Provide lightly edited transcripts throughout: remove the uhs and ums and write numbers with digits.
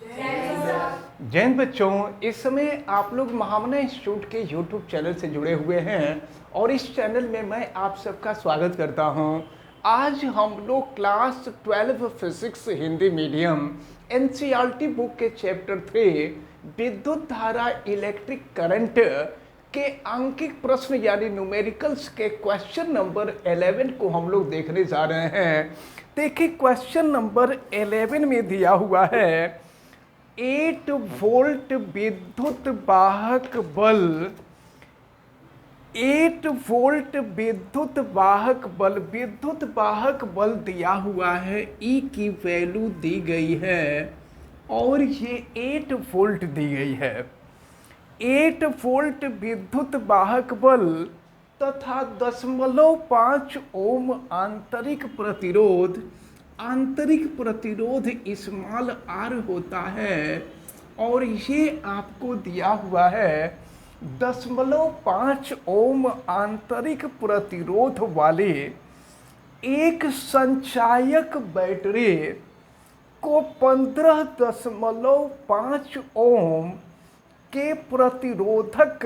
जैन बच्चों, इस समय आप लोग महामना इंस्टीट्यूट के यूट्यूब चैनल से जुड़े हुए हैं और इस चैनल में मैं आप सबका स्वागत करता हूं। आज हम लोग class 12 physics Hindi medium NCERT book के चैप्टर 3 विद्युत धारा इलेक्ट्रिक करंट के अंकित प्रश्न यानी न्यूमेरिकल्स के क्वेश्चन नंबर 11 को हम लोग देखने जा रहे हैं। देखिए, क्वेश्चन नंबर 11 में दिया हुआ है 8 वोल्ट विद्युत वाहक बल 8 वोल्ट विद्युत वाहक बल दिया हुआ है। ई की वैल्यू दी गई है और ये 8 वोल्ट दी गई है। 8 वोल्ट विद्युत वाहक बल तथा 0.5 ओम आंतरिक प्रतिरोध स्मॉल आर होता है और ये आपको दिया हुआ है 0.5 ओम आंतरिक प्रतिरोध वाले एक संचायक बैटरी को 15.5 ओम के प्रतिरोधक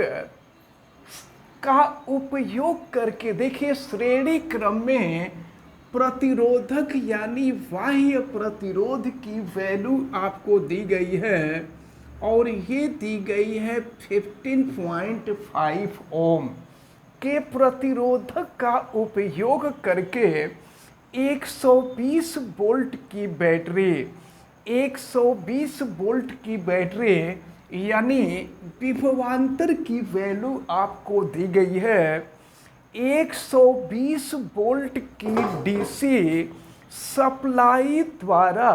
का उपयोग करके, देखिए श्रेणी क्रम में प्रतिरोधक यानी बाह्य प्रतिरोध की वैल्यू आपको दी गई है और ये दी गई है 15.5 ओम के प्रतिरोधक का उपयोग करके 120 वोल्ट की बैटरी यानी विभवांतर की वैल्यू आपको दी गई है 120 वोल्ट की डीसी सप्लाई द्वारा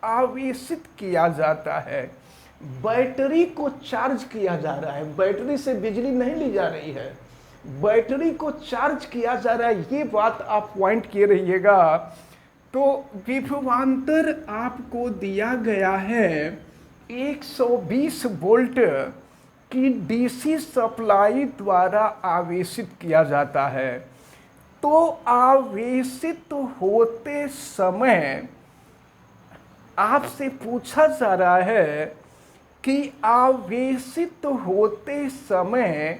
आवेशित किया जाता है। बैटरी को चार्ज किया जा रहा है, बैटरी से बिजली नहीं ली जा रही है, बैटरी को चार्ज किया जा रहा है। ये बात आप पॉइंट किए रहिएगा। तो विभवांतर आपको दिया गया है 120 वोल्ट की डीसी सप्लाई द्वारा आवेशित किया जाता है। तो आवेशित होते समय आपसे पूछा जा रहा है कि आवेशित होते समय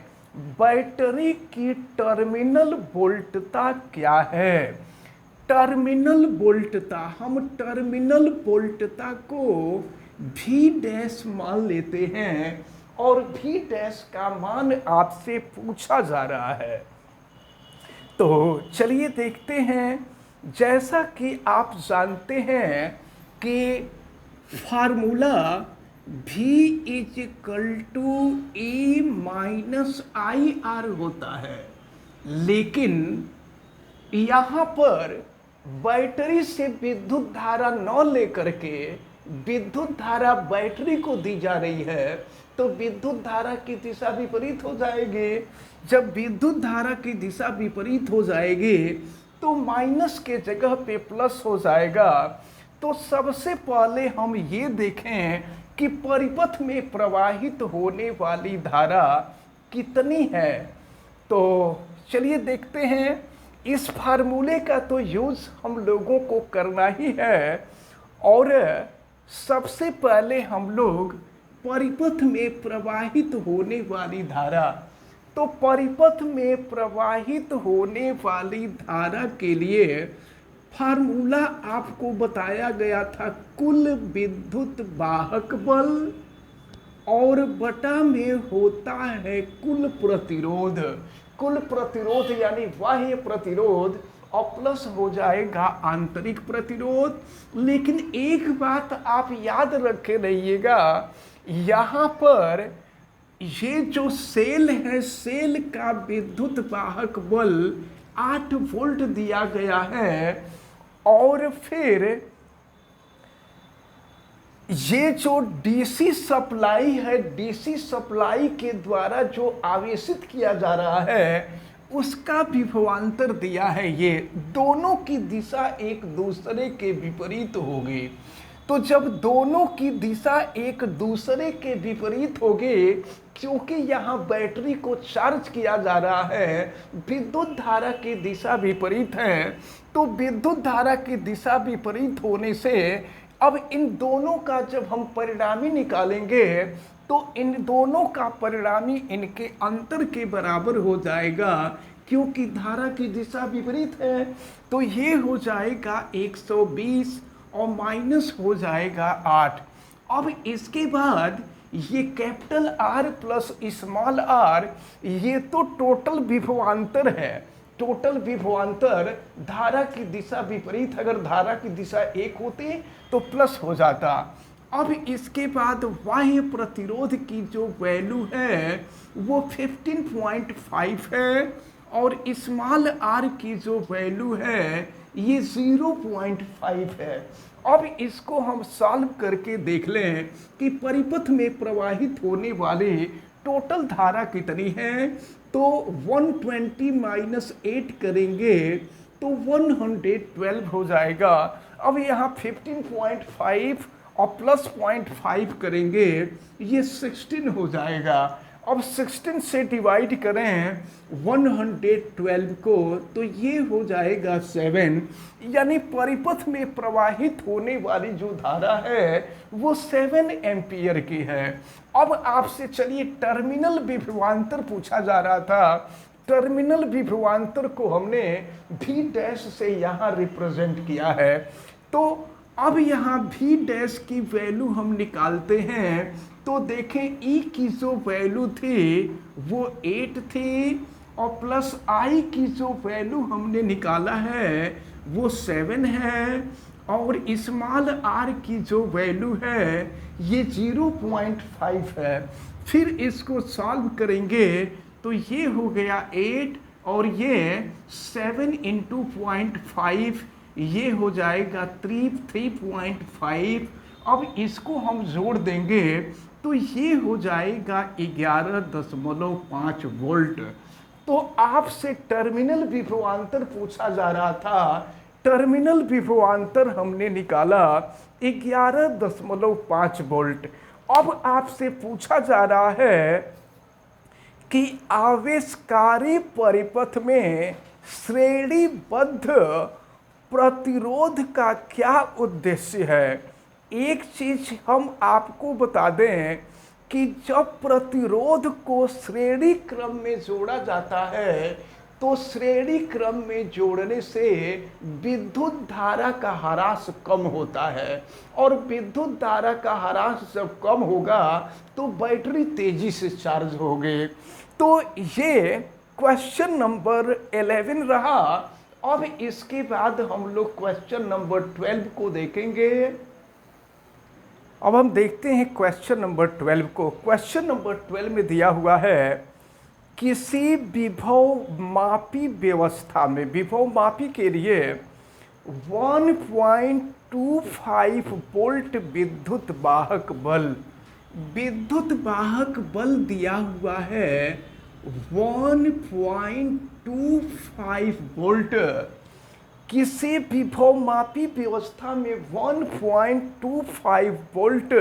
बैटरी की टर्मिनल वोल्टता क्या है। टर्मिनल वोल्टता, हम टर्मिनल वोल्टता को भी डैश मान लेते हैं और भी डैश का मान आपसे पूछा जा रहा है। तो चलिए देखते हैं। जैसा कि आप जानते हैं कि फार्मूला V = E - IR होता है, लेकिन यहाँ पर बैटरी से विद्युत धारा न लेकर के विद्युत धारा बैटरी को दी जा रही है, तो विद्युत धारा की दिशा विपरीत हो जाएगी। जब विद्युत धारा की दिशा विपरीत हो जाएगी तो माइनस के जगह पे प्लस हो जाएगा। तो सबसे पहले हम ये देखें कि परिपथ में प्रवाहित होने वाली धारा कितनी है। तो चलिए देखते हैं। इस फार्मूले का तो यूज हम लोगों को करना ही है और सबसे पहले हम लोग परिपथ में प्रवाहित होने वाली धारा, तो परिपथ में प्रवाहित होने वाली धारा के लिए फार्मूला आपको बताया गया था कुल विद्युत वाहक बल और बटा में होता है कुल प्रतिरोध यानी बाह्य प्रतिरोध और प्लस हो जाएगा आंतरिक प्रतिरोध। लेकिन एक बात आप याद रखे रहिएगा, यहाँ पर ये जो सेल है, सेल का विद्युत वाहक बल 8 वोल्ट दिया गया है और फिर ये जो डीसी सप्लाई है, डीसी सप्लाई के द्वारा जो आवेशित किया जा रहा है उसका विभवांतर दिया है। ये दोनों की दिशा एक दूसरे के विपरीत होगी। तो जब दोनों की दिशा एक दूसरे के विपरीत होगी, क्योंकि यहाँ बैटरी को चार्ज किया जा रहा है, विद्युत धारा की दिशा विपरीत है, तो विद्युत धारा की दिशा विपरीत होने से अब इन दोनों का जब हम परिणामी निकालेंगे तो इन दोनों का परिणामी इनके अंतर के बराबर हो जाएगा, क्योंकि धारा की दिशा विपरीत है। तो ये हो जाएगा 120 और माइनस हो जाएगा 8। अब इसके बाद ये capital R plus small R, ये तो टोटल विभवांतर है। टोटल विभवांतर धारा की दिशा विपरीत, अगर धारा की दिशा एक होती तो प्लस हो जाता। अब इसके बाद बाह्य प्रतिरोध की जो वैल्यू है वो 15.5 है, और स्मॉल आर की जो वैल्यू है ये 0.5 है। अब इसको हम सॉल्व करके देख लें कि परिपथ में प्रवाहित होने वाली टोटल धारा कितनी है। तो 120 माइनस 8 करेंगे तो 112 हो जाएगा। अब यहाँ 15.5 और प्लस 0.5 करेंगे, ये 16 हो जाएगा। अब 16 से डिवाइड करें 112 को तो ये हो जाएगा 7, यानी परिपथ में प्रवाहित होने वाली जो धारा है वो 7 एम्पियर की है। अब आपसे चलिए टर्मिनल विभवांतर पूछा जा रहा था। टर्मिनल विभवांतर को हमने भी डैश से यहाँ रिप्रेजेंट किया है। तो अब यहाँ भी डैश की वैल्यू हम निकालते हैं, तो देखें ई की जो वैल्यू थी वो 8 थी, और प्लस आई की जो वैल्यू हमने निकाला है वो 7 है, और स्मॉल आर की जो वैल्यू है ये 0.5 है। फिर इसको सॉल्व करेंगे तो ये हो गया 8 और ये 7 इंटू 0.5, ये हो जाएगा 3.5। अब इसको हम जोड़ देंगे तो ये हो जाएगा 11.5 वोल्ट। तो आपसे टर्मिनल विभवांतर पूछा जा रहा था। टर्मिनल विभवांतर हमने निकाला 11.5 वोल्ट। अब आपसे पूछा जा रहा है कि आवेशकारी परिपथ में श्रेणीबद्ध प्रतिरोध का क्या उद्देश्य है। एक चीज हम आपको बता दें कि जब प्रतिरोध को श्रेणी क्रम में जोड़ा जाता है तो श्रेणी क्रम में जोड़ने से विद्युत धारा का ह्रास कम होता है, और विद्युत धारा का ह्रास जब कम होगा तो बैटरी तेजी से चार्ज होगी। तो ये क्वेश्चन नंबर 11 रहा। अब इसके बाद हम लोग क्वेश्चन नंबर 12 को देखेंगे। अब हम देखते हैं क्वेश्चन नंबर 12 को। क्वेश्चन नंबर 12 में दिया हुआ है किसी विभव मापी व्यवस्था में, विभव मापी के लिए 1.25 वोल्ट विद्युत वाहक बल, विद्युत वाहक बल दिया हुआ है 1.25 वोल्ट। किसी विभव मापी व्यवस्था में 1.25 वोल्ट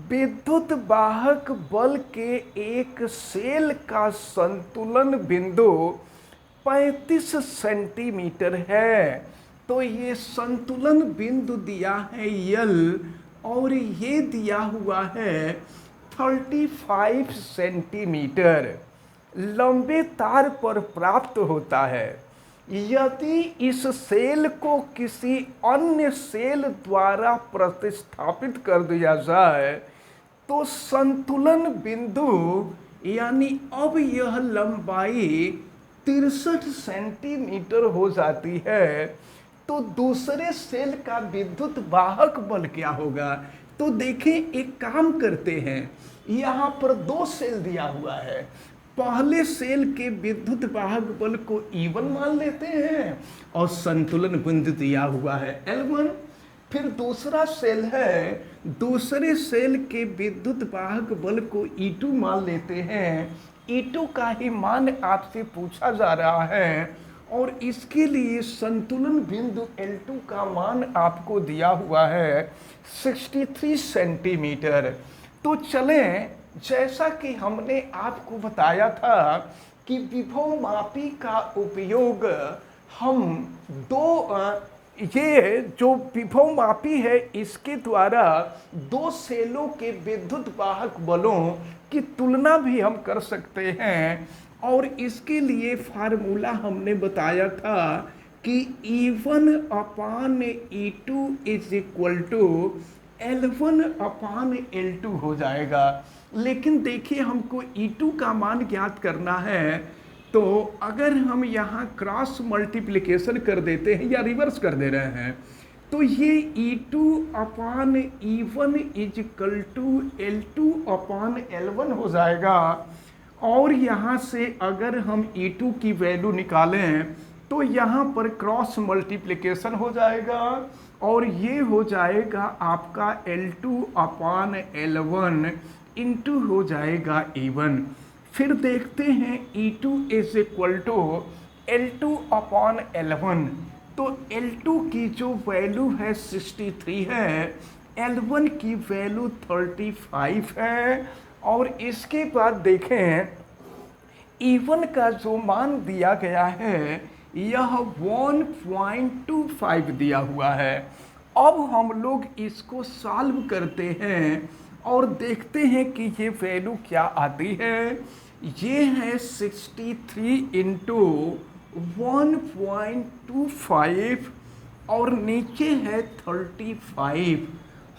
विद्युत वाहक बल के एक सेल का संतुलन बिंदु 35 सेंटीमीटर है। तो ये संतुलन बिंदु दिया है यल, और ये दिया हुआ है 35 सेंटीमीटर लंबे तार पर प्राप्त होता है। यदि इस सेल को किसी अन्य सेल द्वारा प्रतिस्थापित कर दिया जाए तो संतुलन बिंदु, यानी अब यह लंबाई 63 सेंटीमीटर हो जाती है, तो दूसरे सेल का विद्युत वाहक बल क्या होगा। तो देखें, एक काम करते हैं, यहाँ पर 2 सेल दिया हुआ है। पहले सेल के विद्युत वाहक बल को E1 मान लेते हैं और संतुलन बिंदु दिया हुआ है L1। फिर दूसरा सेल है, दूसरे सेल के विद्युत वाहक बल को E2 मान लेते हैं। E2 का ही मान आपसे पूछा जा रहा है, और इसके लिए संतुलन बिंदु L2 का मान आपको दिया हुआ है 63 सेंटीमीटर। तो चलें, जैसा कि हमने आपको बताया था कि विभव मापी का उपयोग हम ये जो विभवमापी है इसके द्वारा दो सेलों के विद्युत वाहक बलों की तुलना भी हम कर सकते हैं। और इसके लिए फार्मूला हमने बताया था कि E1/E2 is equal to L1/L2 हो जाएगा। लेकिन देखिए हमको E2 का मान ज्ञात करना है, तो अगर हम यहाँ क्रॉस मल्टीप्लिकेशन कर देते हैं या रिवर्स कर दे रहे हैं तो ये E2/E1 is equal to L2/L1 हो जाएगा। और यहाँ से अगर हम E2 की वैल्यू निकालें तो यहाँ पर क्रॉस मल्टीप्लिकेशन हो जाएगा और ये हो जाएगा आपका L2/L1 इंटू हो जाएगा E1। फिर देखते हैं E2 is equal to L2/L1, तो L2 की जो वैल्यू है 63 है, L1 की वैल्यू 35 है। और इसके बाद देखें E1 का जो मान दिया गया है यह 1.25 दिया हुआ है। अब हम लोग इसको सॉल्व करते हैं और देखते हैं कि ये वैल्यू क्या आती है। ये है 63 इंटू 1.25 और नीचे है 35।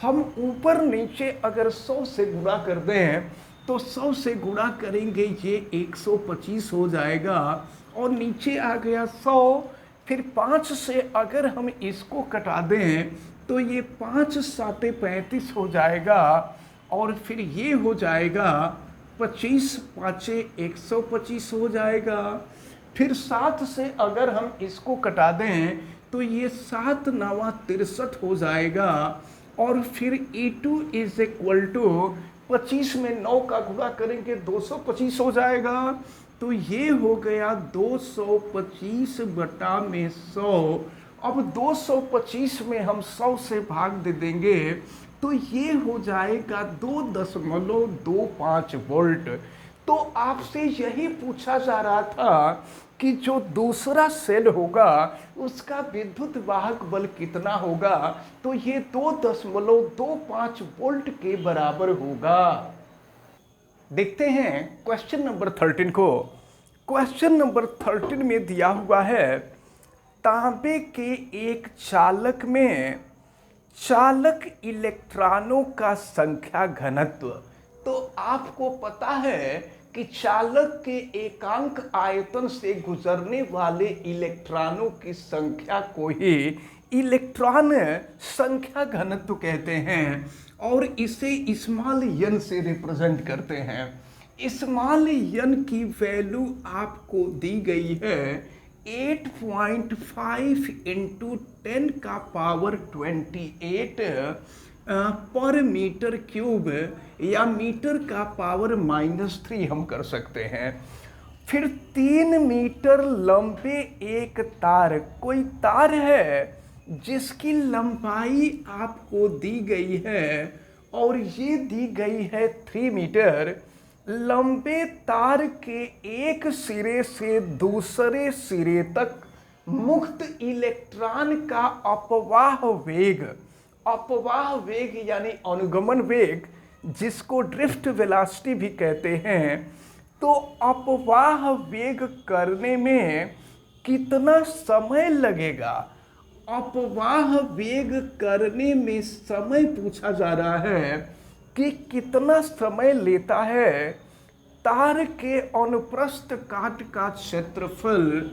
हम ऊपर नीचे अगर 100 से गुणा कर दें तो 100 से गुणा करेंगे ये 125 हो जाएगा और नीचे आ गया 100। फिर 5 से अगर हम इसको कटा दें तो ये 5 साते 35 हो जाएगा और फिर ये हो जाएगा 25 पाँचे 125 हो जाएगा। फिर 7 से अगर हम इसको कटा दें तो ये 7 9 63 हो जाएगा और फिर E2 इज इक्वल टू 25 में 9 का गुणा करेंगे 225 हो जाएगा। तो ये हो गया 225 बटा में 100। अब 225 में हम 100 से भाग दे देंगे तो ये हो जाएगा 2.25 वोल्ट। तो आपसे यही पूछा जा रहा था कि जो दूसरा सेल होगा उसका विद्युत वाहक बल कितना होगा, तो ये 2.25 वोल्ट के बराबर होगा। देखते हैं क्वेश्चन नंबर 13 को। क्वेश्चन नंबर 13 में दिया हुआ है तांबे के एक चालक में चालक इलेक्ट्रॉनों का संख्या घनत्व। तो आपको पता है कि चालक के एकांक आयतन से गुजरने वाले इलेक्ट्रॉनों की संख्या को ही इलेक्ट्रॉन संख्या घनत्व कहते हैं और इसे स्मॉल n से रिप्रेजेंट करते हैं। स्मॉल n की वैल्यू आपको दी गई है 8.5 इंटू 10 का पावर 28 पर मीटर क्यूब या मीटर का पावर -3 हम कर सकते हैं। फिर 3 मीटर लंबे एक तार, कोई तार है जिसकी लंबाई आपको दी गई है और ये दी गई है 3 मीटर। लंबे तार के एक सिरे से दूसरे सिरे तक मुक्त इलेक्ट्रॉन का अपवाह वेग यानी अनुगमन वेग, जिसको ड्रिफ्ट वेलोसिटी भी कहते हैं। तो अपवाह वेग करने में कितना समय लगेगा? अपवाह वेग करने में समय पूछा जा रहा है कि कितना समय लेता है। तार के अनुप्रस्थ काट का क्षेत्रफल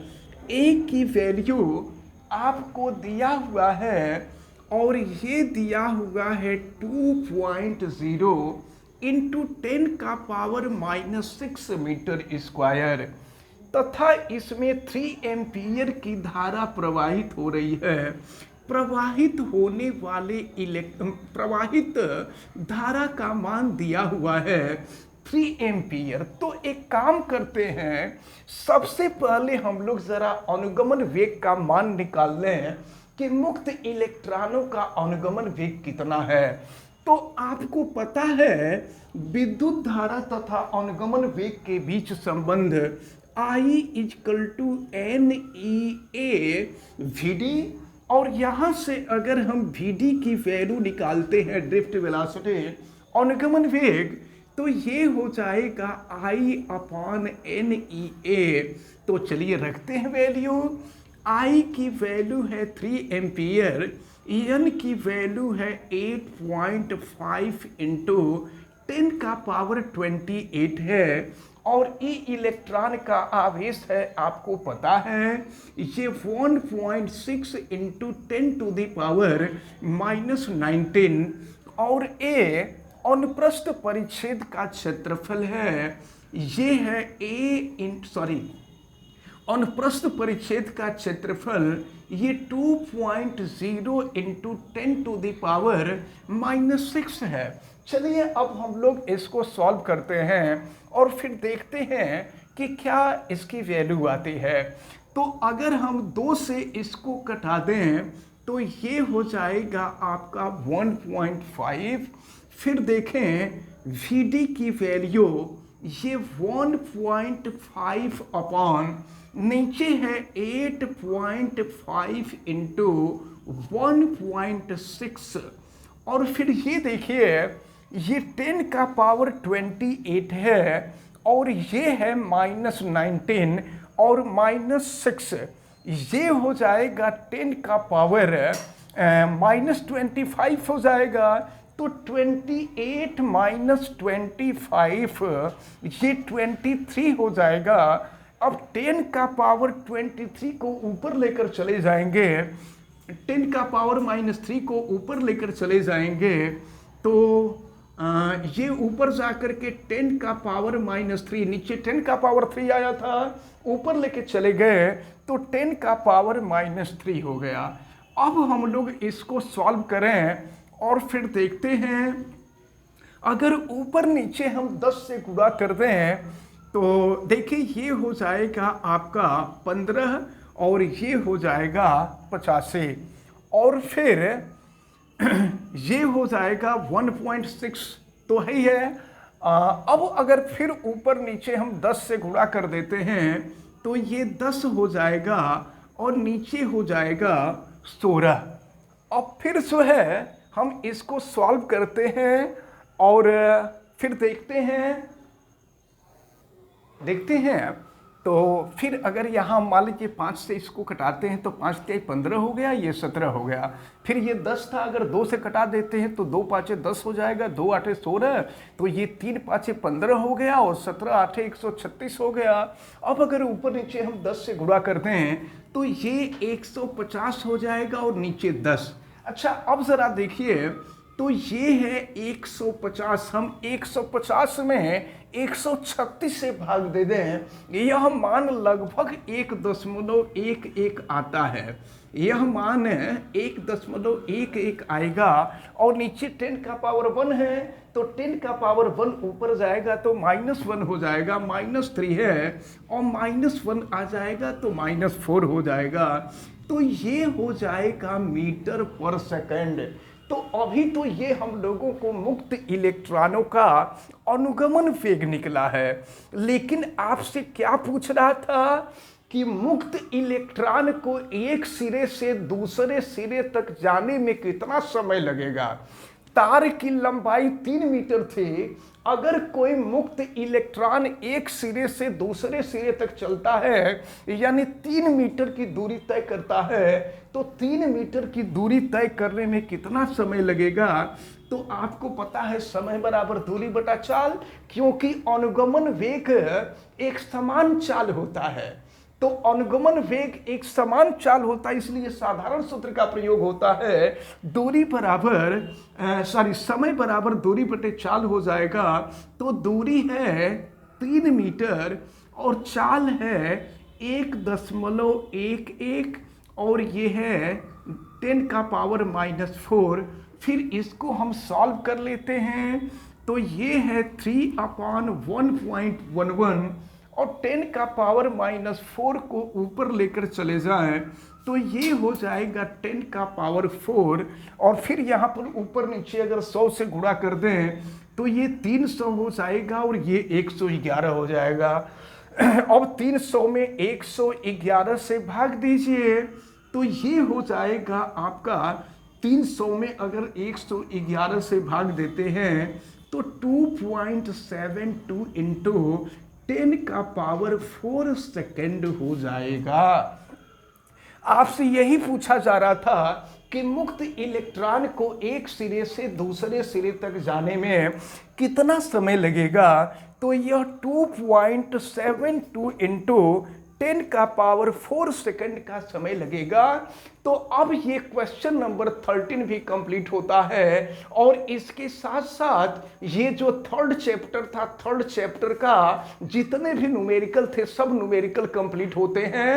A की वैल्यू आपको दिया हुआ है और ये दिया हुआ है 2.0 इंटू 10 का पावर -6 मीटर स्क्वायर तथा इसमें 3 एम्पियर की धारा प्रवाहित हो रही है। प्रवाहित होने वाले प्रवाहित धारा का मान दिया हुआ है 3 एम्पियर। तो एक काम करते हैं, सबसे पहले हम लोग जरा अनुगमन वेग का मान निकाल लें कि मुक्त इलेक्ट्रॉनों का अनुगमन वेग कितना है। तो आपको पता है विद्युत धारा तथा अनुगमन वेग के बीच संबंध I = NEA VD और यहाँ से अगर हम vd की वैल्यू निकालते हैं, ड्रिफ्ट वेलोसिटी, अनुगमन वेग, तो ये हो जाएगा I/NEA। तो चलिए रखते हैं वैल्यू। I की वैल्यू है 3 एम्पियर, N की वैल्यू है 8.5 इंटू 10⁻28 है, और ई इलेक्ट्रॉन का आवेश है, आपको पता है ये 1.6 इंटू 10⁻⁻19, और ए अनुप्रस्थ परिच्छेद का क्षेत्रफल है, ये है अनुप्रस्थ परिच्छेद का क्षेत्रफल ये 2.0 इंटू 10⁻⁻6 है। चलिए अब हम लोग इसको सॉल्व करते हैं और फिर देखते हैं कि क्या इसकी वैल्यू आती है। तो अगर हम 2 से इसको कटा दें तो ये हो जाएगा आपका 1.5। फिर देखें vd की वैल्यू ये 1.5 अपॉन नीचे है 8.5 इंटू 1.6, और फिर ये देखिए ये 10⁻28 है, और ये है -19 और -6, ये हो जाएगा 10⁻⁻25 हो जाएगा। तो 28 माइनस 25 ये 23 हो जाएगा। अब 10⁻23 को ऊपर लेकर चले जाएंगे, 10⁻³ को ऊपर लेकर चले जाएंगे, तो ये ऊपर जाकर के 10⁻³ नीचे 10⁻³ आया था, ऊपर लेके चले गए तो 10⁻³ हो गया। अब हम लोग इसको सॉल्व करें और फिर देखते हैं, अगर ऊपर नीचे हम 10 से गुणा कर दें तो देखिए ये हो जाएगा आपका 15 और ये हो जाएगा 85, और फिर ये हो जाएगा 1.6 तो है ही है। अब अगर फिर ऊपर नीचे हम 10 से गुणा कर देते हैं तो ये 10 हो जाएगा और नीचे हो जाएगा 16। अब फिर जो है हम इसको सॉल्व करते हैं और फिर देखते हैं। तो फिर अगर यहाँ मान लीजिए 5 से इसको कटाते हैं तो 5 के 15 हो गया, ये 17 हो गया। फिर ये 10 था, अगर 2 से कटा देते हैं तो 2 5 10 हो जाएगा, 2 8 16, तो ये 3 5 15 हो गया और 17 8 136 हो गया। अब अगर ऊपर नीचे हम 10 से गुणा करते हैं तो ये 150 हो जाएगा और नीचे 10। अच्छा अब ज़रा देखिए, तो ये है 150, हम 150 में 136 से भाग दे दें, यह मान लगभग 1.11 आता है। यह मान 1.11 आएगा, और नीचे 10⁻1 है तो 10⁻1 ऊपर जाएगा तो -1 हो जाएगा, -3 है और -1 आ जाएगा तो -4 हो जाएगा। तो ये हो जाएगा मीटर पर सेकंड। तो अभी तो ये हम लोगों को मुक्त इलेक्ट्रॉनों का अनुगमन वेग निकला है, लेकिन आपसे क्या पूछ रहा था कि मुक्त इलेक्ट्रॉन को एक सिरे से दूसरे सिरे तक जाने में कितना समय लगेगा। तार की लंबाई 3 मीटर थी, अगर कोई मुक्त इलेक्ट्रॉन एक सिरे से दूसरे सिरे तक चलता है यानी 3 मीटर की दूरी तय करता है, तो 3 मीटर की दूरी तय करने में कितना समय लगेगा। तो आपको पता है समय बराबर दूरी बटा चाल, क्योंकि अनुगमन वेग एक समान चाल होता है। तो अनुगमन वेग एक समान चाल होता है, इसलिए साधारण सूत्र का प्रयोग होता है, दूरी बराबर समय बराबर दूरी बटे चाल हो जाएगा। तो दूरी है 3 मीटर और चाल है 1.11 और ये है 10⁻⁻4। फिर इसको हम सॉल्व कर लेते हैं, तो ये है 3/1.11 और 10⁻⁻4 को ऊपर लेकर चले जाएं तो ये हो जाएगा 10⁻4, और फिर यहाँ पर ऊपर नीचे अगर 100 से गुणा कर दें तो ये 300 हो जाएगा और ये 111 हो जाएगा। अब 300 में 111 से भाग दीजिए तो ये हो जाएगा आपका 300 में अगर 111 से भाग देते हैं तो 2.72 इंटू 10 का पावर 4 सेकेंड हो जाएगा। आपसे यही पूछा जा रहा था कि मुक्त इलेक्ट्रॉन को एक सिरे से दूसरे सिरे तक जाने में कितना समय लगेगा, तो यह 2.72 इंटू 10 का पावर 4 सेकंड का समय लगेगा। तो अब ये क्वेश्चन नंबर 13 भी कंप्लीट होता है और इसके साथ साथ ये जो थर्ड चैप्टर था, थर्ड चैप्टर का जितने भी न्यूमेरिकल थे सब न्यूमेरिकल कंप्लीट होते हैं।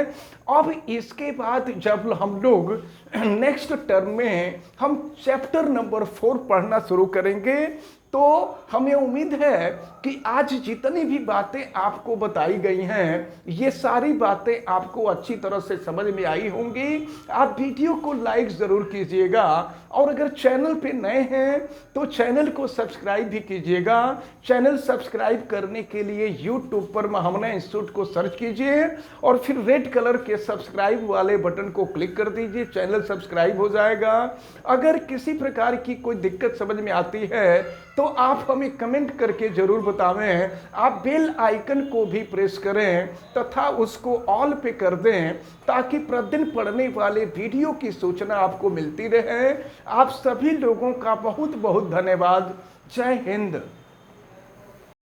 अब इसके बाद जब हम लोग नेक्स्ट टर्म में हम चैप्टर नंबर 4 पढ़ना शुरू करेंगे तो हमें उम्मीद है कि आज जितनी भी बातें आपको बताई गई हैं ये सारी बातें आपको अच्छी तरह से समझ में आई होंगी। आप वीडियो को लाइक ज़रूर कीजिएगा और अगर चैनल पे नए हैं तो चैनल को सब्सक्राइब भी कीजिएगा। चैनल सब्सक्राइब करने के लिए यूट्यूब पर महामना इंस्टीट्यूट को सर्च कीजिए और फिर रेड कलर के सब्सक्राइब वाले बटन को क्लिक कर दीजिए, चैनल सब्सक्राइब हो जाएगा। अगर किसी प्रकार की कोई दिक्कत समझ में आती है तो आप हमें कमेंट करके जरूर बतावें। आप बेल आइकन को भी प्रेस करें तथा उसको ऑल पे कर दें ताकि प्रतिदिन पढ़ने वाले वीडियो की सूचना आपको मिलती रहे। आप सभी लोगों का बहुत बहुत धन्यवाद। जय हिंद।